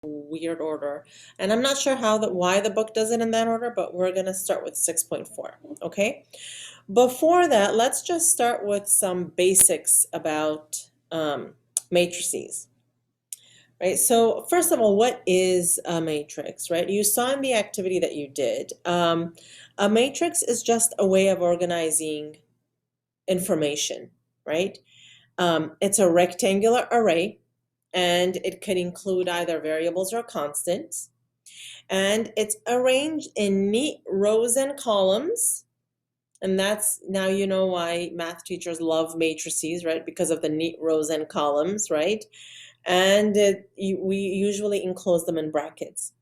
weird order. And I'm not sure why the book does it in that order, but we're going to start with 6.4, okay? Before that, let's just start with some basics about matrices. Right, so first of all, what is a matrix, right? You saw in the activity that you did. A matrix is just a way of organizing information, right? It's a rectangular array, and it could include either variables or constants. And it's arranged in neat rows and columns. And that's, now you know why math teachers love matrices, right? Because of the neat rows and columns, right? And we usually enclose them in brackets.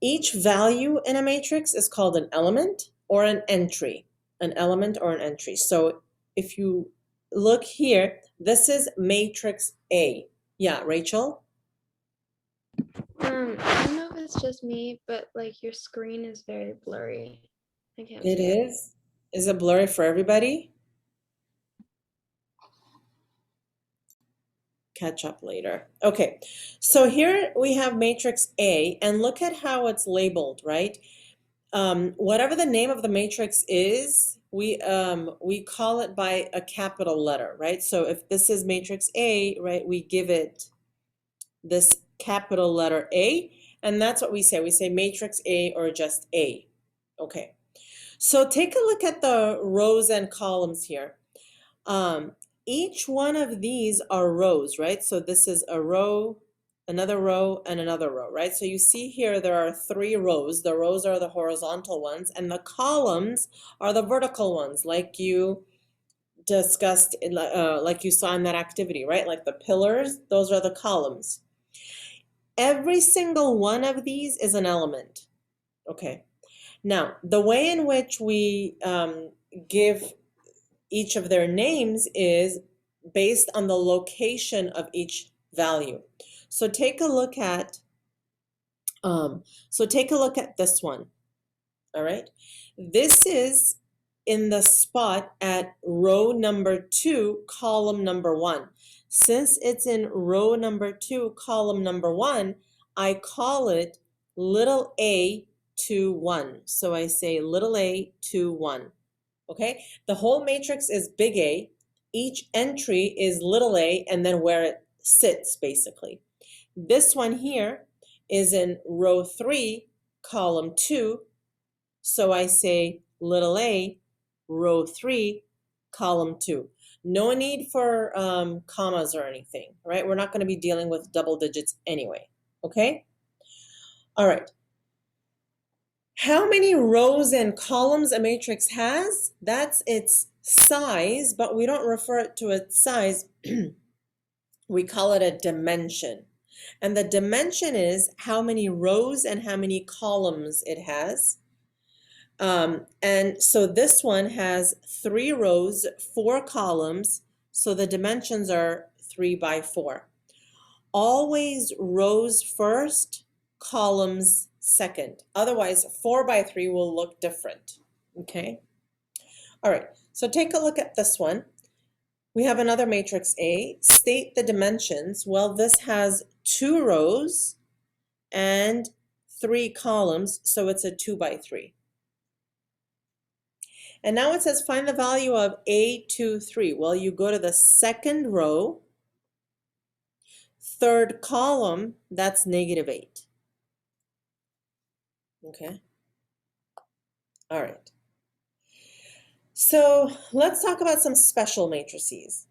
Each value in a matrix is called an element or an entry. An element or an entry. So if you look here, this is matrix A. Yeah, Rachel? I don't know if it's just me, but like your screen is very blurry. I can't It see it. is. Is it blurry for everybody? Catch up later. Okay, so here we have matrix A, and look at how it's labeled, right? Whatever the name of the matrix is, we call it by a capital letter, right? So if this is matrix A, right, we give it this capital letter A, and that's what we say. We say matrix A or just A. Okay, so take a look at the rows and columns here. Each one of these are rows, right? So this is a row, another row, and another row, right? So you see here there are 3 rows. The rows are the horizontal ones, and the columns are the vertical ones, like you discussed, like you saw in that activity, right? Like the pillars, those are the columns. Every single one of these is an element. Okay. Now, the way in which we give each of their names is based on the location of each value. So take a look at this one. All right. This is in the spot at row number 2, column number 1. Since it's in row number 2, column number 1, I call it little a 2, 1. So I say little a 2, 1. Okay, the whole matrix is big A. Each entry is little a, and then where it sits, basically. This one here is in row 3, column 2. So I say little a, row 3, column 2. No need for commas or anything, right? We're not going to be dealing with double digits anyway, okay? All right. How many rows and columns a matrix has? That's its size, but we don't refer it to its size. We call it a dimension. And the dimension is how many rows and how many columns it has. And so this one has 3 rows, 4 columns, so the dimensions are 3 by 4. Always rows first, columns second. Otherwise, 4 by 3 will look different. Okay? All right, so take a look at this one. We have another matrix A. State the dimensions. Well, this has 2 rows and 3 columns, so it's a 2 by 3. And now it says find the value of A23. Well, you go to the second row, third column, that's -8. Okay. All right. So let's talk about some special matrices.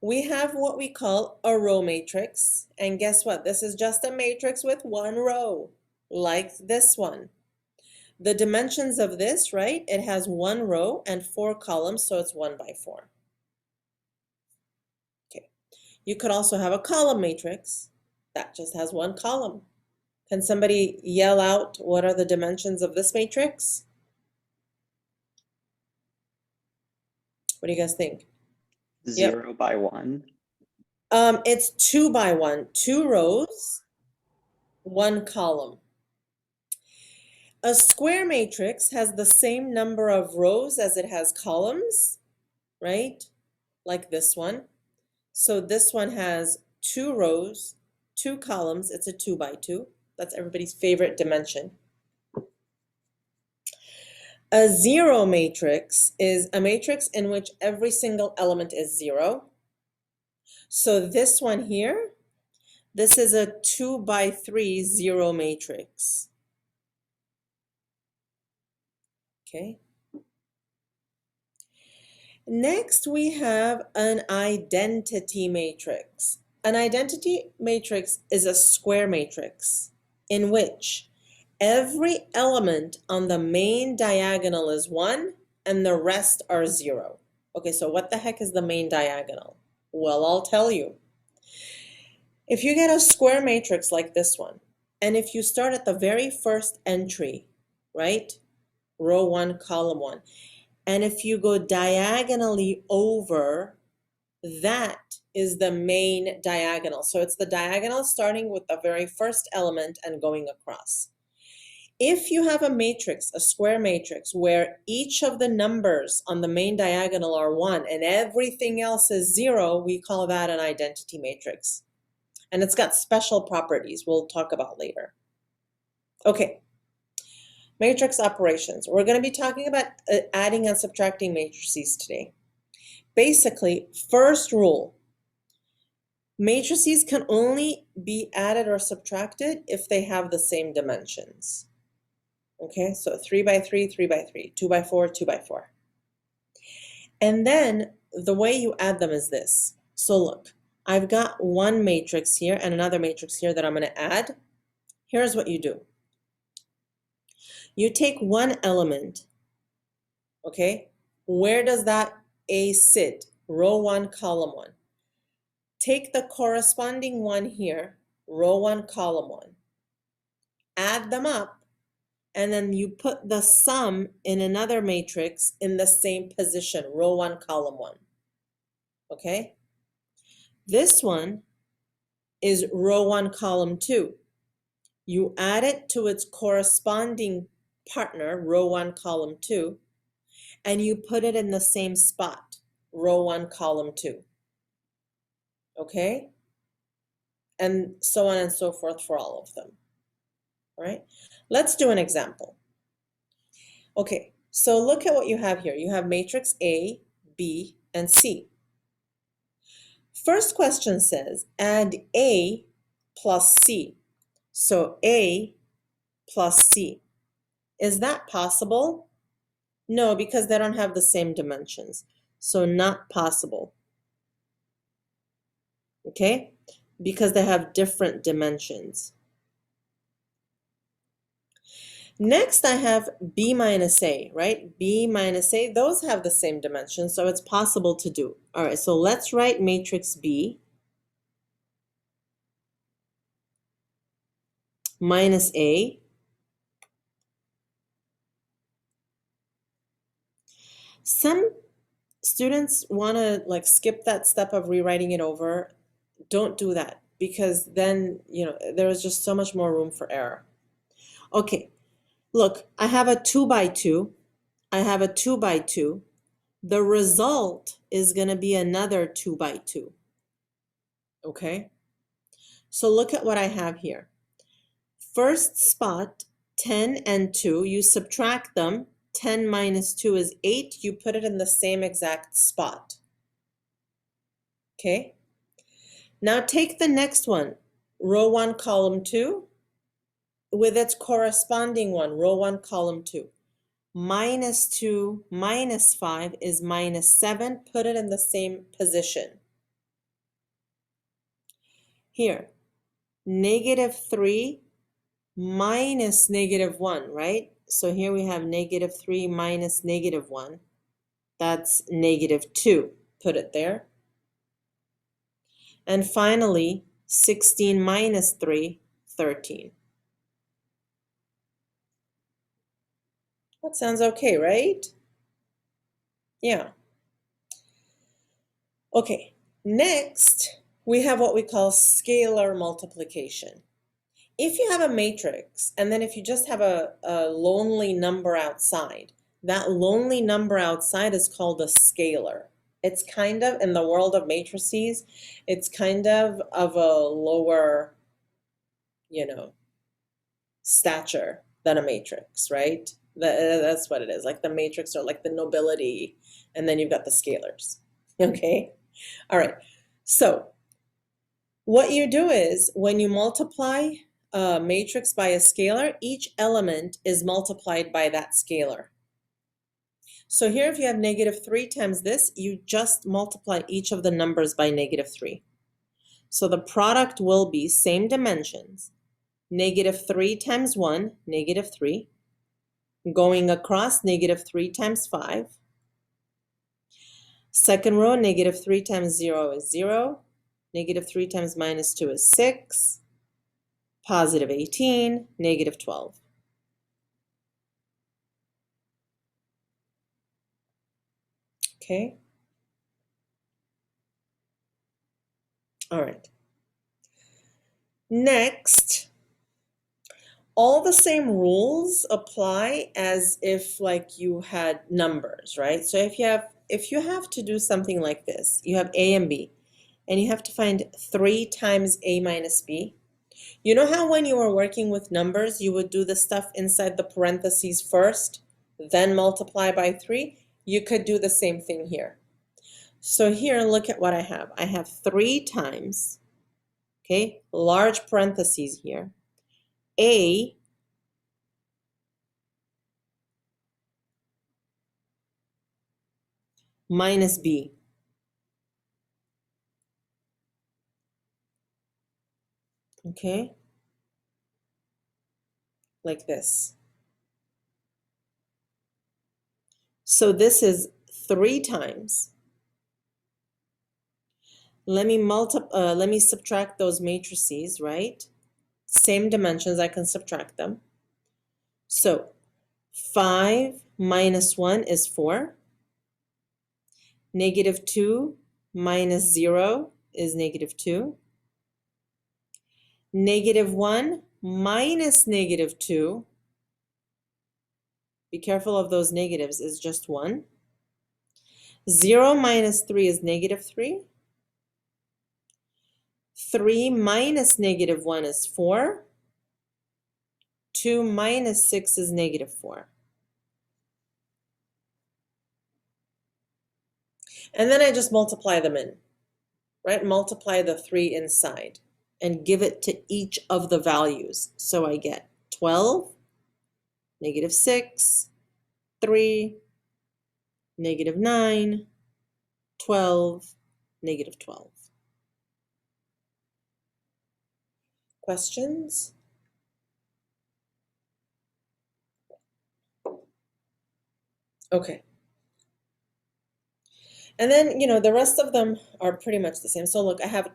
We have what we call a row matrix. And guess what? This is just a matrix with 1 row, like this one. The dimensions of this, right? It has 1 row and 4 columns, so it's 1 by 4. Okay. You could also have a column matrix that just has 1 column. Can somebody yell out what are the dimensions of this matrix? What do you guys think? 0 by 1. It's 2 by 1, 2 rows, 1 column. A square matrix has the same number of rows as it has columns, right? Like this one. So this one has 2 rows, 2 columns, it's a 2 by 2. That's everybody's favorite dimension. A zero matrix is a matrix in which every single element is 0. So this one here, this is a 2 by 3 zero matrix. Okay. Next, we have an identity matrix. An identity matrix is a square matrix in which every element on the main diagonal is 1 and the rest are 0. Okay, so what the heck is the main diagonal? Well, I'll tell you. If you get a square matrix like this one, and if you start at the very first entry, right? Row 1, column 1. And if you go diagonally over, that is the main diagonal. So it's the diagonal starting with the very first element and going across. If you have a matrix, a square matrix, where each of the numbers on the main diagonal are 1 and everything else is 0, we call that an identity matrix. And it's got special properties we'll talk about later. Okay. Matrix operations. We're going to be talking about adding and subtracting matrices today. Basically, first rule, matrices can only be added or subtracted if they have the same dimensions. Okay, so 3 by 3, 3 by 3, 2 by 4, 2 by 4. And then the way you add them is this. So look, I've got one matrix here and another matrix here that I'm going to add. Here's what you do. You take one element, okay? Where does that A sit? Row 1, column 1. Take the corresponding one here, row 1, column 1. Add them up, and then you put the sum in another matrix in the same position, row 1, column 1. Okay? This one is row 1, column 2. You add it to its corresponding partner, row 1, column 2, and you put it in the same spot, row 1, column 2. Okay? And so on and so forth for all of them. All right? Let's do an example. Okay, so look at what you have here. You have matrix A, B, and C. First question says, add A plus C. So A plus C. Is that possible? No, because they don't have the same dimensions. So not possible. Okay? Because they have different dimensions. Next, I have B minus A, right? B minus A, those have the same dimensions, so it's possible to do. All right, so let's write matrix B minus A Some students want to like skip that step of rewriting it over. Don't do that because then, there is just so much more room for error. Okay, look, I have a 2 by 2. I have a 2 by 2. The result is going to be another 2 by 2. Okay, so look at what I have here. First spot, 10 and 2, you subtract them. 10 minus 2 is 8. You put it in the same exact spot. Okay, now take the next one, row 1, column 2, with its corresponding one, row 1, column 2. Minus 2 minus 5 is minus 7. Put it in the same position. Here, negative 3 minus negative 1, right? So here we have negative 3 minus negative 1. That's negative 2. Put it there. And finally, 16 minus 3, 13. That sounds okay, right? Yeah. Okay, next we have what we call scalar multiplication. If you have a matrix, and then if you just have a lonely number outside, that lonely number outside is called a scalar. It's kind of, in the world of matrices, it's kind of a lower stature than a matrix, right? That's what it is. Like the matrix or like the nobility, and then you've got the scalars. Okay? All right. So what you do is when you multiply a matrix by a scalar, each element is multiplied by that scalar. So here if you have -3 times this, you just multiply each of the numbers by -3. So the product will be same dimensions, -3 times 1, -3, going across -3 times 5. Second row, -3 times 0 is 0, -3 times -2 is 6, +18, -12. Okay. All right. Next, all the same rules apply as if like you had numbers, right? So if you have to do something like this, you have A and B, and you have to find 3 times A minus B. You know how when you were working with numbers, you would do the stuff inside the parentheses first, then multiply by 3? You could do the same thing here. So here, look at what I have. I have 3 times, okay, large parentheses here, A minus B. Okay, like this. So this is 3 times. Let me subtract those matrices, right? Same dimensions, I can subtract them. So 5 minus 1 is 4. -2 minus 0 is -2. -1 minus -2, be careful of those negatives, is just 1. 0 minus 3 is -3. 3 minus -1 is 4. 2 minus 6 is -4. And then I just multiply them in, right? Multiply the 3 inside and give it to each of the values. So I get 12, -6, 3, -9, 12, -12. Questions? Okay. And then, the rest of them are pretty much the same. So look, I have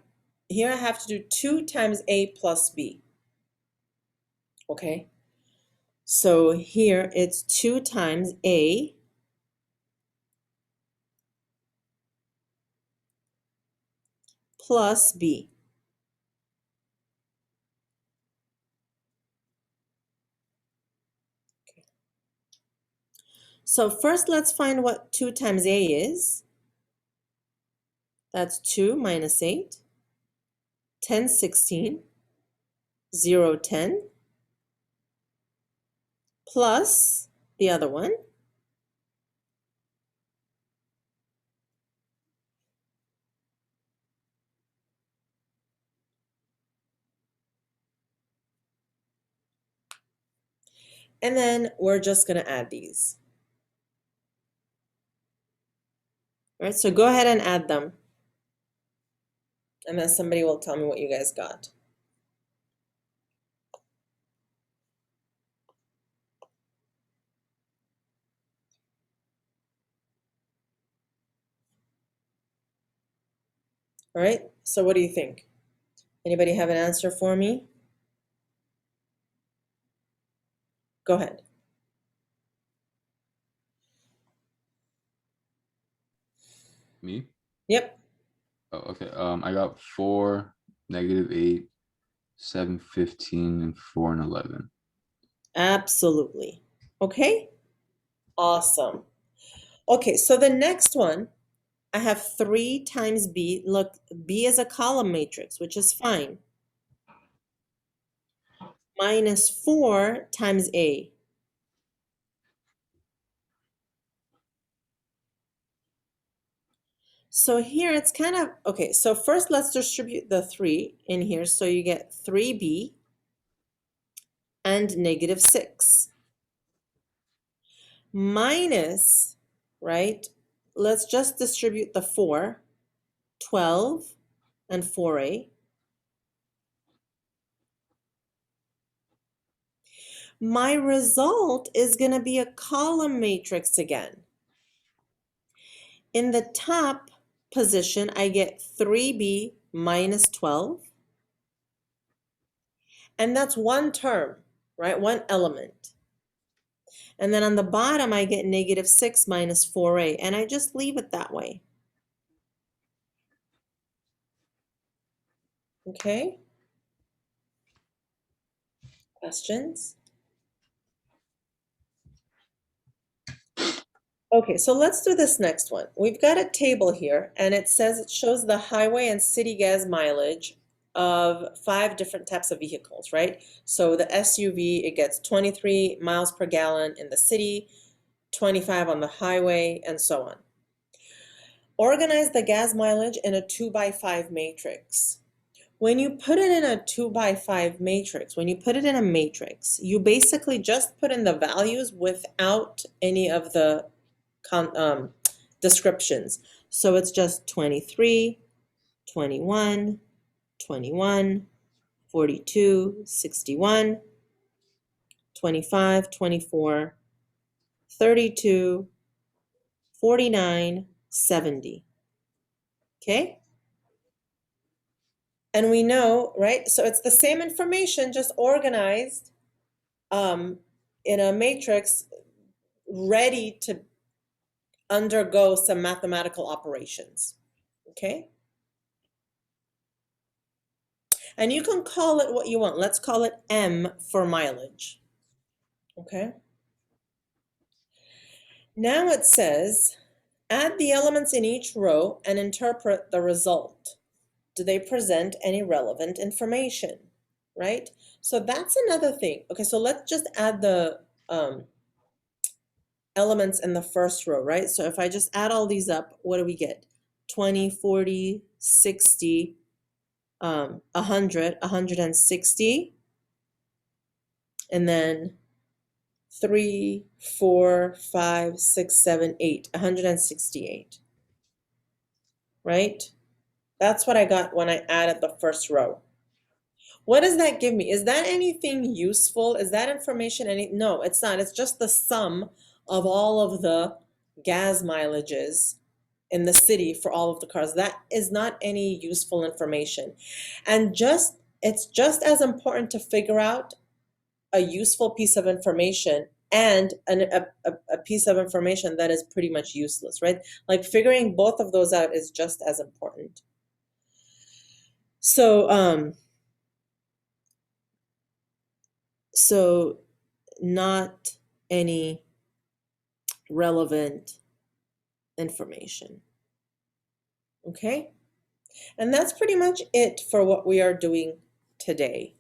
to do 2 times A plus B. Okay? So here it's 2 times A plus B. Okay. So first let's find what 2 times A is. That's 2 minus 8, 10, 16, 0, 10, plus the other one. And then we're just going to add these. All right, so go ahead and add them. And then somebody will tell me what you guys got. All right, so what do you think? Anybody have an answer for me? Go ahead. Me? Yep. Oh, okay. I got 4, -8, 7, 15, and 4 and 11. Absolutely. Okay. Awesome. Okay, so the next one, I have 3 times B. Look, B is a column matrix, which is fine. minus 4 times A. So here it's kind of, okay, so first let's distribute the 3 in here. So you get 3B and negative 6. Minus, right? Let's just distribute the 4, 12, and 4A. My result is going to be a column matrix again. In the top position, I get 3B minus 12. And that's one term, right? One element. And then on the bottom, I get negative 6 minus 4A. And I just leave it that way. Okay? Questions? Okay, so let's do this next one. We've got a table here, and it says it shows the highway and city gas mileage of 5 different types of vehicles, right? So the SUV, it gets 23 miles per gallon in the city, 25 on the highway, and so on. Organize the gas mileage in a 2x5 matrix. When you put it in a 2x5 matrix, when you put it in a matrix, you basically just put in the values without any of the descriptions. So it's just 23, 21, 21, 42, 61, 25, 24, 32, 49, 70. Okay? And we know, right? So it's the same information, just organized in a matrix, ready to undergo some mathematical operations. Okay? And you can call it what you want. Let's call it M for mileage. Okay? Now it says, add the elements in each row and interpret the result. Do they present any relevant information? Right? So that's another thing. Okay, so let's just add the elements in the first row, right? So if I just add all these up, what do we get? 20, 40, 60, 100, 160, and then 3, 4, 5, 6, 7, 8, 168, right? That's what I got when I added the first row. What does that give me? Is that anything useful? Is that information any? No, it's not. It's just the sum of all of the gas mileages in the city for all of the cars. That is not any useful information. And it's just as important to figure out a useful piece of information and a piece of information that is pretty much useless, right? Like figuring both of those out is just as important. So, so not any relevant information. Okay? And that's pretty much it for what we are doing today.